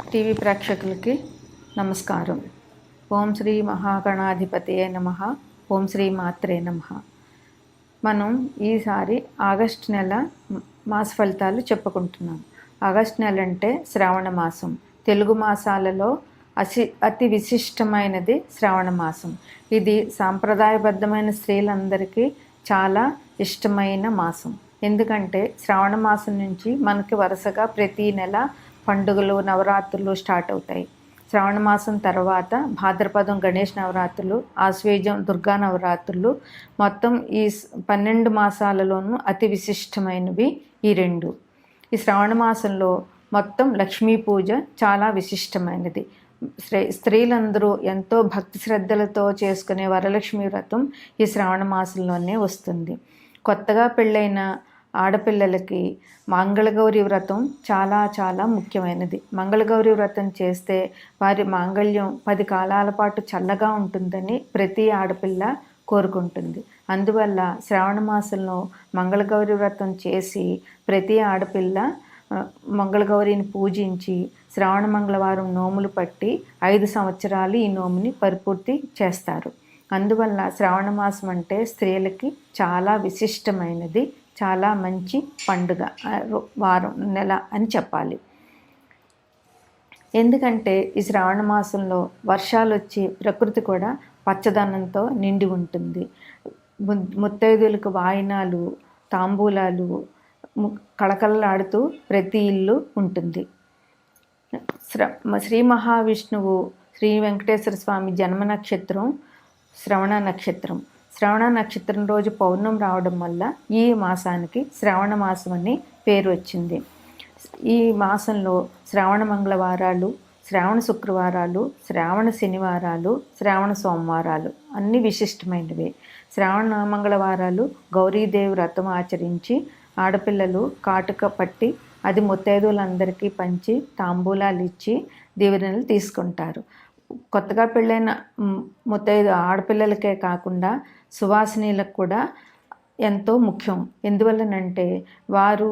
TV ప్రేక్షకులకి నమస్కారం. ఓం శ్రీ మహాగణాధిపతయే నమః. ఓం శ్రీ మాత్రే నమః. మనం ఈసారి ఆగస్టు నెల మాస ఫలితాలు చెప్పుకుంటున్నాం. ఆగస్టు నెల అంటే శ్రావణ మాసం. తెలుగు మాసాలలో అతి విశిష్టమైనది శ్రావణ మాసం. ఇది సాంప్రదాయబద్ధమైన స్త్రీలందరికీ చాలా ఇష్టమైన మాసం. ఎందుకంటే శ్రావణ మాసం నుంచి మనకి వరుసగా ప్రతీ నెల పండుగలు, నవరాత్రులు స్టార్ట్ అవుతాయి. శ్రావణ మాసం తర్వాత భాద్రపదం గణేష్ నవరాత్రులు, ఆశ్వేజం దుర్గా నవరాత్రులు, మొత్తం ఈ 12 మాసాలలోనూ అతి విశిష్టమైనవి ఈ రెండు. ఈ శ్రావణ మాసంలో మొత్తం లక్ష్మీ పూజ చాలా విశిష్టమైనది. స్త్రీలందరూ ఎంతో భక్తి శ్రద్ధలతో చేసుకునే వరలక్ష్మి వ్రతం ఈ శ్రావణ మాసంలోనే వస్తుంది. కొత్తగా పెళ్ళైన ఆడపిల్లలకి మంగళగౌరి వ్రతం చాలా చాలా ముఖ్యమైనది. మంగళగౌరి వ్రతం చేస్తే వారి మాంగళ్యం 10 కాలాల పాటు చల్లగా ఉంటుందని ప్రతి ఆడపిల్ల కోరుకుంటుంది. అందువల్ల శ్రావణ మాసంలో మంగళగౌరి వ్రతం చేసి ప్రతి ఆడపిల్ల మంగళగౌరిని పూజించి శ్రావణ మంగళవారం నోములు పట్టి 5 సంవత్సరాలు ఈ నోముని పరిపూర్తి చేస్తారు. అందువల్ల శ్రావణ మాసం అంటే స్త్రీలకి చాలా విశిష్టమైనది, చాలా మంచి పండుగ, వారం, నెల అని చెప్పాలి. ఎందుకంటే ఈ శ్రావణ మాసంలో వర్షాలు వచ్చి ప్రకృతి కూడా పచ్చదనంతో నిండి ఉంటుంది. ముత్తైదులకు వాయినాలు, తాంబూలాలు కళకళలాడుతూ ప్రతి ఇల్లు ఉంటుంది. శ్రీ మహావిష్ణువు శ్రీ వెంకటేశ్వర స్వామి జన్మ నక్షత్రం శ్రవణ నక్షత్రం. శ్రవణ నక్షత్రం రోజు పౌర్ణం రావడం వల్ల ఈ మాసానికి శ్రావణ మాసం అని పేరు వచ్చింది. ఈ మాసంలో శ్రావణ మంగళవారాలు, శ్రావణ శుక్రవారాలు, శ్రావణ శనివారాలు, శ్రావణ సోమవారాలు అన్నీ విశిష్టమైనవి. శ్రావణ మంగళవారాలు గౌరీదేవి వ్రతం ఆచరించి ఆడపిల్లలు కాటుక పట్టి అది ముత్తైదువులందరికీ పంచి తాంబూలాలు ఇచ్చి దీవెనలు తీసుకుంటారు. కొత్తగా పెళ్ళైన ముత్తైదు ఆడపిల్లలకే కాకుండా సువాసినీలకు కూడా ఎంతో ముఖ్యం. ఎందువల్లనంటే వారు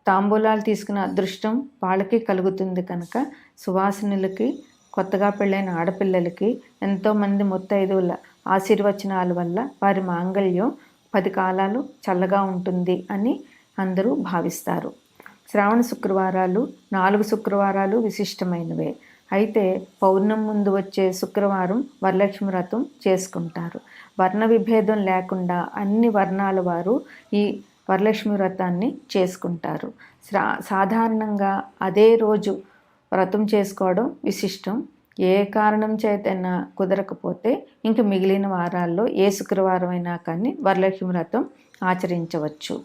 తాంబూలాలు తీసుకున్న అదృష్టం వాళ్ళకి కలుగుతుంది కనుక సువాసినులకి, కొత్తగా పెళ్ళైన ఆడపిల్లలకి ఎంతోమంది ముత్తైదువుల ఆశీర్వచనాల వల్ల వారి మాంగళ్యం 10 కాలాలు చల్లగా ఉంటుంది అని అందరూ భావిస్తారు. శ్రావణ శుక్రవారాలు 4 శుక్రవారాలు విశిష్టమైనవే. అయితే పౌర్ణం ముందు వచ్చే శుక్రవారం వరలక్ష్మి వ్రతం చేసుకుంటారు. వర్ణ విభేదం లేకుండా అన్ని వర్ణాల వారు ఈ వరలక్ష్మి వ్రతాన్ని చేసుకుంటారు. సాధారణంగా అదే రోజు వ్రతం చేసుకోవడం విశిష్టం. ఏ కారణం చేతైనా కుదరకపోతే ఇంక మిగిలిన వారాల్లో ఏ శుక్రవారం అయినా కానీ వరలక్ష్మి వ్రతం ఆచరించవచ్చు.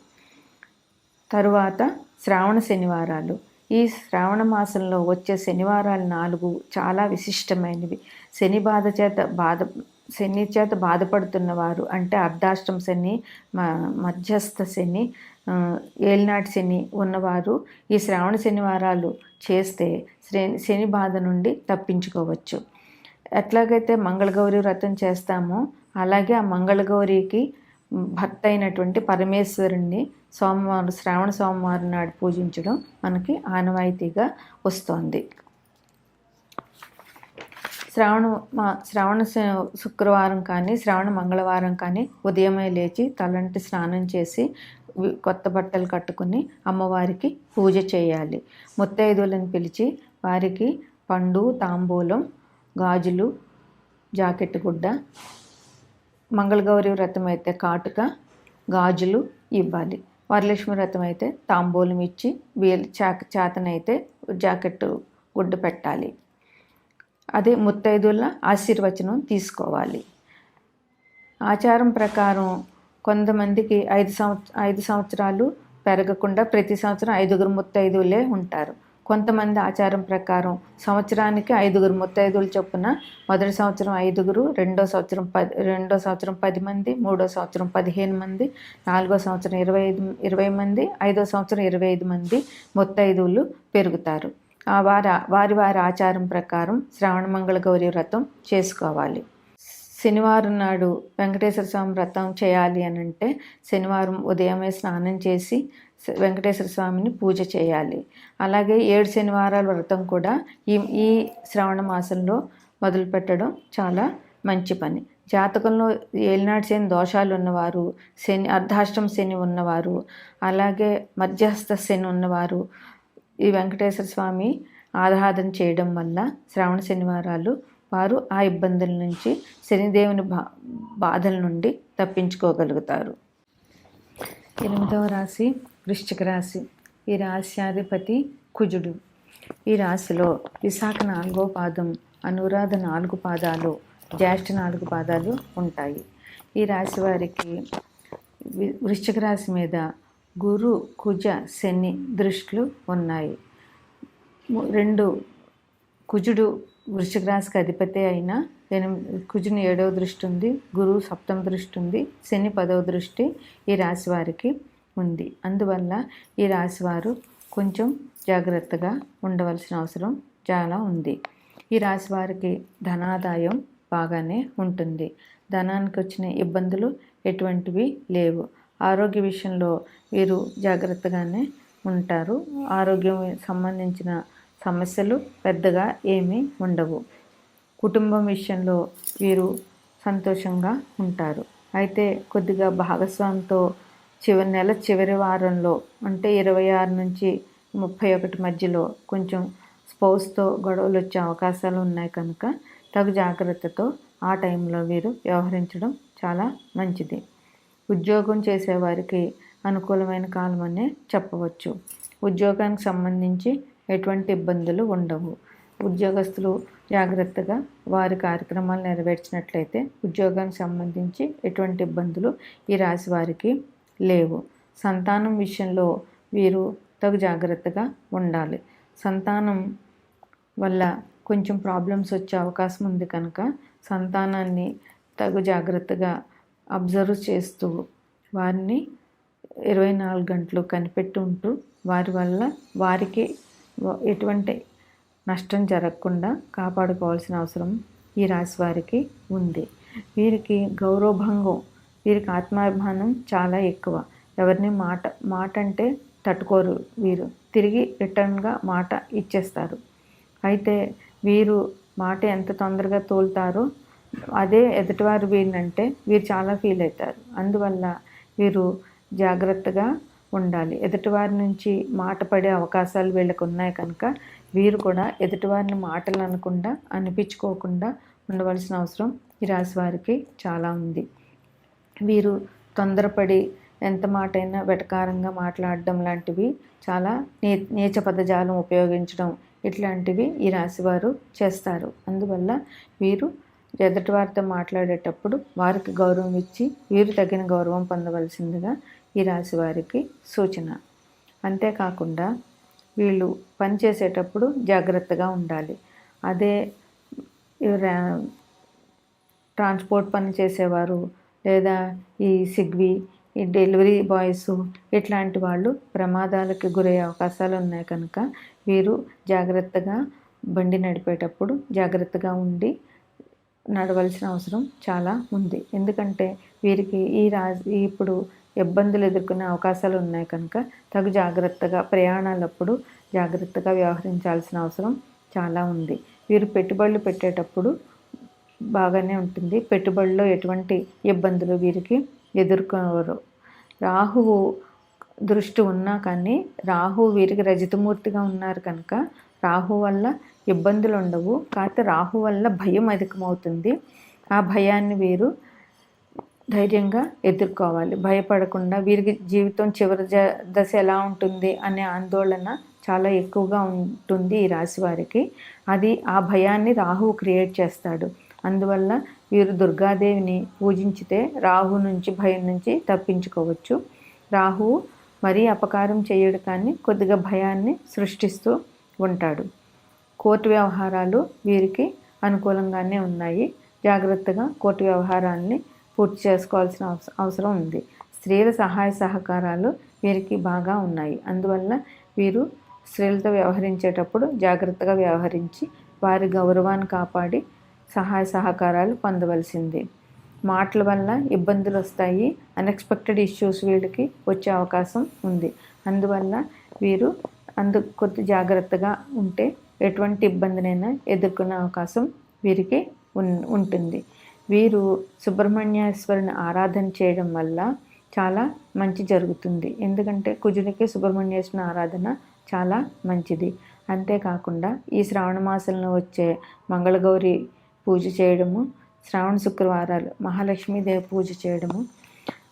తరువాత శ్రావణ శనివారాలు. ఈ శ్రావణ మాసంలో వచ్చే శనివారాలు 4 చాలా విశిష్టమైనవి. శని చేత బాధపడుతున్న వారు అంటే అర్ధాష్టమ శని, మధ్యస్థ శని, ఏలినాటి శని ఉన్నవారు ఈ శ్రావణ శనివారాలు చేస్తే శని బాధ నుండి తప్పించుకోవచ్చు. ఎట్లాగైతే మంగళగౌరి వ్రతం చేస్తామో అలాగే ఆ మంగళగౌరికి భర్త అయినటువంటి పరమేశ్వరుణ్ణి శ్రావణ సోమవారం నాడు పూజించడం మనకి ఆనవాయితీగా వస్తోంది. శ్రావణ శుక్రవారం కానీ శ్రావణ మంగళవారం కానీ ఉదయమే లేచి తలంటి స్నానం చేసి కొత్త బట్టలు కట్టుకుని అమ్మవారికి పూజ చేయాలి. ముత్తైదువులను పిలిచి వారికి పండు, తాంబూలం, గాజులు, జాకెట్ గుడ్డ, మంగళగౌరి వ్రతం అయితే కాటుక, గాజులు ఇవ్వాలి. వరలక్ష్మి వ్రతం అయితే తాంబూలం ఇచ్చి చేతనైతే జాకెట్ గుడ్డ పెట్టాలి. అదే ముత్తైదువుల ఆశీర్వచనం తీసుకోవాలి. ఆచారం ప్రకారం కొంతమందికి 5 సంవత్సరాలు పెరగకుండా ప్రతి సంవత్సరం 5 ముత్తైదువులే ఉంటారు. కొంతమంది ఆచారం ప్రకారం సంవత్సరానికి 5 ముత్తైదువులు చొప్పున మొదటి సంవత్సరం 5, రెండో సంవత్సరం 10 మంది, మూడో సంవత్సరం 15 మంది, 4వ సంవత్సరం 20 మంది, 5వ సంవత్సరం 25 మంది ముత్తైదువులు పెరుగుతారు. వారి ఆచారం ప్రకారం శ్రావణ మంగళ గౌరీ వ్రతం చేసుకోవాలి. శనివారం నాడు వెంకటేశ్వర స్వామి వ్రతం చేయాలి అని అంటే శనివారం ఉదయమే స్నానం చేసి వెంకటేశ్వర స్వామిని పూజ చేయాలి. అలాగే 7 శనివారాల వ్రతం కూడా ఈ శ్రావణ మాసంలో మొదలుపెట్టడం చాలా మంచి పని. జాతకంలో ఏలినాటి శని దోషాలు ఉన్నవారు, అర్ధాష్టమ శని ఉన్నవారు, అలాగే మధ్యస్థ శని ఉన్నవారు ఈ వెంకటేశ్వర స్వామి ఆరాధన చేయడం వల్ల శ్రావణ శనివారాలు వారు ఆ ఇబ్బందుల నుంచి, శనిదేవుని బాధల నుండి తప్పించుకోగలుగుతారు. 8వ రాశి వృశ్చిక రాశి. ఈ రాశ్యాధిపతి కుజుడు. ఈ రాశిలో విశాఖ 4వ పాదం, అనురాధ 4 పాదాలు, జ్యేష్ఠ 4 పాదాలు ఉంటాయి. ఈ రాశి వారికి వృశ్చిక రాశి మీద గురు, కుజ, శని దృష్టిలు ఉన్నాయి. 2 కుజుడు వృశ్చిక రాశికి అధిపతి అయిన కుజుని 7వ దృష్టి ఉంది, గురువు 7వ దృష్టి ఉంది, శని 10వ దృష్టి ఈ రాశి వారికి ఉంది. అందువల్ల ఈ రాశి వారు కొంచెం జాగ్రత్తగా ఉండవలసిన అవసరం చాలా ఉంది. ఈ రాశి వారికి ధనాదాయం బాగానే ఉంటుంది. ధనానికి వచ్చిన ఇబ్బందులు ఎటువంటివి లేవు. ఆరోగ్య విషయంలో వీరు జాగ్రత్తగానే ఉంటారు. ఆరోగ్యం సంబంధించిన సమస్యలు పెద్దగా ఏమీ ఉండవు. కుటుంబం విషయంలో వీరు సంతోషంగా ఉంటారు. అయితే కొద్దిగా భాగస్వామితో నెల చివరి వారంలో అంటే 26 నుంచి 31 మధ్యలో కొంచెం స్పౌస్తో గొడవలు వచ్చే అవకాశాలు ఉన్నాయి కనుక తగు జాగ్రత్తతో ఆ టైంలో వీరు వ్యవహరించడం చాలా మంచిది. ఉద్యోగం చేసేవారికి అనుకూలమైన కాలం అనే చెప్పవచ్చు. ఉద్యోగానికి సంబంధించి ఎటువంటి ఇబ్బందులు ఉండవు. ఉద్యోగస్తులు జాగ్రత్తగా వారి కార్యక్రమాలు నెరవేర్చినట్లయితే ఉద్యోగానికి సంబంధించి ఎటువంటి ఇబ్బందులు ఈ రాశి వారికి లేవు. సంతానం విషయంలో వీరు తగు జాగ్రత్తగా ఉండాలి. సంతానం వల్ల కొంచెం ప్రాబ్లమ్స్ వచ్చే అవకాశం ఉంది కనుక సంతానాన్ని తగు జాగ్రత్తగా అబ్జర్వ్ చేస్తూ వారిని 24 గంటలు కనిపెట్టి ఉంటూ వారి వల్ల వారికి ఎటువంటి నష్టం జరగకుండా కాపాడుకోవాల్సిన అవసరం ఈ రాశి వారికి ఉంది. వీరికి గౌరవభంగం, వీరికి ఆత్మాభిమానం చాలా ఎక్కువ. ఎవరిని మాట అంటే తట్టుకోరు. వీరు తిరిగి రిటర్న్గా మాట ఇచ్చేస్తారు. అయితే వీరు మాట ఎంత తొందరగా తోలుతారో అదే ఎదుటివారు వీరినంటే వీరు చాలా ఫీల్ అవుతారు. అందువల్ల వీరు జాగ్రత్తగా ఉండాలి. ఎదుటివారి నుంచి మాట పడే అవకాశాలు వీళ్ళకు ఉన్నాయి కనుక వీరు కూడా ఎదుటివారిని మాటలు అనకుండా అనిపించుకోకుండా ఉండవలసిన అవసరం ఈ రాశి వారికి చాలా ఉంది. వీరు తొందరపడి ఎంత మాటైనా వెటకారంగా మాట్లాడడం లాంటివి, చాలా నీచ పదజాలం ఉపయోగించడం ఇట్లాంటివి ఈ రాశివారు చేస్తారు. అందువల్ల వీరు ఎదుటివారితో మాట్లాడేటప్పుడు వారికి గౌరవం ఇచ్చి వీరు తగిన గౌరవం పొందవలసిందిగా ఈ రాశి వారికి సూచన. అంతేకాకుండా వీళ్ళు పని చేసేటప్పుడు జాగ్రత్తగా ఉండాలి. అదే ట్రాన్స్పోర్ట్ పని చేసేవారు లేదా ఈ సిగ్వి, ఈ డెలివరీ బాయ్స్ ఇట్లాంటి వాళ్ళు ప్రమాదాలకు గురయ్యే అవకాశాలు ఉన్నాయి కనుక వీరు జాగ్రత్తగా బండి నడిపేటప్పుడు జాగ్రత్తగా ఉండి నడవలసిన అవసరం చాలా ఉంది. ఎందుకంటే వీరికి ఇప్పుడు ఇబ్బందులు ఎదుర్కొనే అవకాశాలు ఉన్నాయి కనుక తగు జాగ్రత్తగా ప్రయాణాలప్పుడు జాగ్రత్తగా వ్యవహరించాల్సిన అవసరం చాలా ఉంది. వీరు పెట్టుబడులు పెట్టేటప్పుడు బాగానే ఉంటుంది. పెట్టుబడిలో ఎటువంటి ఇబ్బందులు వీరికి ఎదుర్కోరు. రాహువు దృష్టి ఉన్నా కానీ రాహువు వీరికి రజితమూర్తిగా ఉన్నారు కనుక రాహు వల్ల ఇబ్బందులు ఉండవు. కాకపోతే రాహు వల్ల భయం అధికమవుతుంది. ఆ భయాన్ని వీరు ధైర్యంగా ఎదుర్కోవాలి. భయపడకుండా వీరికి జీవితం చివరి దశ ఎలా ఉంటుంది అనే ఆందోళన చాలా ఎక్కువగా ఉంటుంది ఈ రాశి వారికి. ఆ భయాన్ని రాహువు క్రియేట్ చేస్తాడు. అందువల్ల వీరు దుర్గాదేవిని పూజించితే రాహు నుంచి, భయం నుంచి తప్పించుకోవచ్చు. రాహువు మరీ అపకారం చేయడు కానీ కొద్దిగా భయాన్ని సృష్టిస్తూ ఉంటాడు. కోర్టు వ్యవహారాలు వీరికి అనుకూలంగానే ఉన్నాయి. జాగ్రత్తగా కోర్టు వ్యవహారాన్ని పూర్తి చేసుకోవాల్సిన అవసరం ఉంది. స్త్రీల సహాయ సహకారాలు వీరికి బాగా ఉన్నాయి. అందువల్ల వీరు స్త్రీలతో వ్యవహరించేటప్పుడు జాగ్రత్తగా వ్యవహరించి వారి గౌరవాన్ని కాపాడి సహాయ సహకారాలు పొందవలసింది. మాటల వల్ల ఇబ్బందులు వస్తాయి, అన్ఎక్స్పెక్టెడ్ ఇష్యూస్ వీళ్ళకి వచ్చే అవకాశం ఉంది. అందువల్ల వీరు కొద్ది జాగ్రత్తగా ఉంటే ఎటువంటి ఇబ్బందినైనా ఎదుర్కొనే అవకాశం వీరికి ఉంటుంది. వీరు సుబ్రహ్మణ్యేశ్వరుని ఆరాధన చేయడం వల్ల చాలా మంచి జరుగుతుంది. ఎందుకంటే కుజునికి సుబ్రహ్మణ్యేశ్వరుని ఆరాధన చాలా మంచిది. అంతేకాకుండా ఈ శ్రావణ మాసంలో వచ్చే మంగళగౌరి పూజ చేయడము, శ్రావణ శుక్రవారాలు మహాలక్ష్మీదేవి పూజ చేయడము,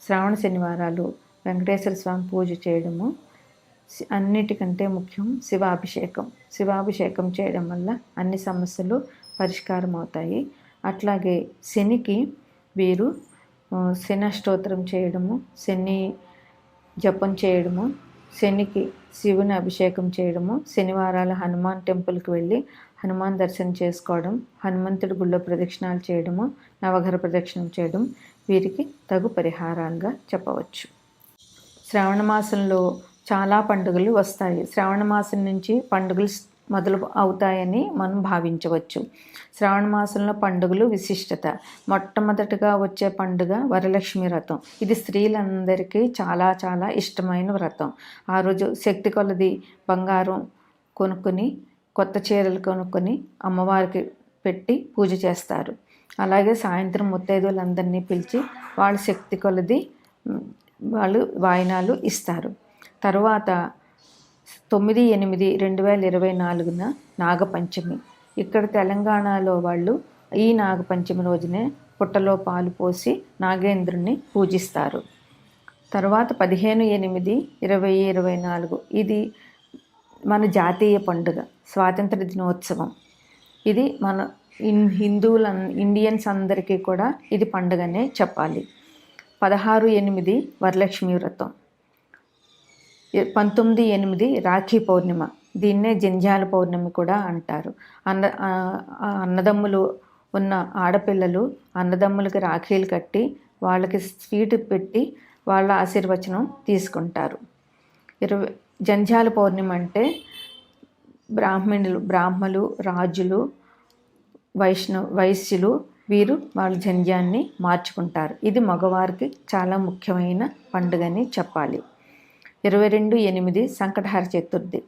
శ్రావణ శనివారాలు వెంకటేశ్వర స్వామి పూజ చేయడము, అన్నిటికంటే ముఖ్యం శివాభిషేకం చేయడం వల్ల అన్ని సమస్యలు పరిష్కారం అవుతాయి. అట్లాగే శనికి వీరు శని స్తోత్రం చేయడము, శని జపం చేయడము, శనికి శివుని అభిషేకం చేయడము, శనివారాల హనుమాన్ టెంపుల్కి వెళ్ళి హనుమాన్ దర్శనం చేసుకోవడం, హనుమంతుడి గుళ్ళో ప్రదక్షిణాలు చేయడము, నవగ్రహ ప్రదక్షిణం చేయడం వీరికి తగు పరిహారాలుగా చెప్పవచ్చు. శ్రావణ మాసంలో చాలా పండుగలు వస్తాయి. శ్రావణ మాసం నుంచి పండుగలు మొదలు అవుతాయని మనం భావించవచ్చు. శ్రావణ మాసంలో పండుగలు విశిష్టత. మొట్టమొదటిగా వచ్చే పండుగ వరలక్ష్మి వ్రతం. ఇది స్త్రీలందరికీ చాలా చాలా ఇష్టమైన వ్రతం. ఆ రోజు శక్తి కొలది బంగారం కొనుక్కొని, కొత్త చీరలు కొనుక్కొని అమ్మవారికి పెట్టి పూజ చేస్తారు. అలాగే సాయంత్రం ముత్తైదువులందరినీ పిలిచి వాళ్ళ శక్తి కొలది వాళ్ళు వాయినాలు ఇస్తారు. తర్వాత 9/8/2024 నాగపంచమి. ఇక్కడ తెలంగాణలో వాళ్ళు ఈ నాగపంచమి రోజునే పుట్టలో పాలు పోసి నాగేంద్రుణ్ణి పూజిస్తారు. తర్వాత 15/8/2024 ఇది మన జాతీయ పండుగ, స్వాతంత్ర దినోత్సవం. ఇది మన ఇండియన్స్ అందరికీ కూడా ఇది పండుగనే చెప్పాలి. 16/8 వరలక్ష్మి వ్రతం. 19/8 రాఖీ పౌర్ణిమ. దీన్నే జంధ్యాల పౌర్ణమి కూడా అంటారు. అన్నదమ్ములు ఉన్న ఆడపిల్లలు అన్నదమ్ములకి రాఖీలు కట్టి వాళ్ళకి స్వీట్ పెట్టి వాళ్ళ ఆశీర్వచనం తీసుకుంటారు. జంధ్యాల పౌర్ణమి అంటే బ్రాహ్మలు, రాజులు, వైశ్యులు వీరు వాళ్ళ జంధ్యాన్ని మార్చుకుంటారు. ఇది మగవారికి చాలా ముఖ్యమైన పండుగని చెప్పాలి. 22/8 సంకటహర చతుర్థి.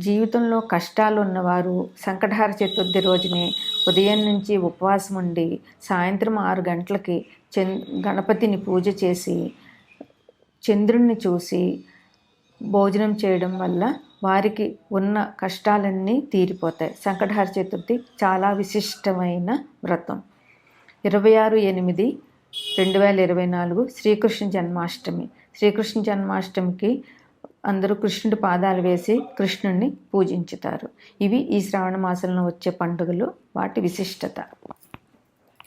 జీవితంలో కష్టాలు ఉన్నవారు సంకటహర చతుర్థి రోజునే ఉదయం నుంచి ఉపవాసం ఉండి సాయంత్రం 6 గంటలకి గణపతిని పూజ చేసి చంద్రుణ్ణి చూసి భోజనం చేయడం వల్ల వారికి ఉన్న కష్టాలన్నీ తీరిపోతాయి. సంకటహర చతుర్థి చాలా విశిష్టమైన వ్రతం. 26/8/2024 శ్రీకృష్ణ జన్మాష్టమి. శ్రీకృష్ణ జన్మాష్టమికి అందరూ కృష్ణుడి పాదాలు వేసి కృష్ణుడిని పూజించుతారు. ఇవి ఈ శ్రావణ మాసంలో వచ్చే పండుగలు, వాటి విశిష్టత.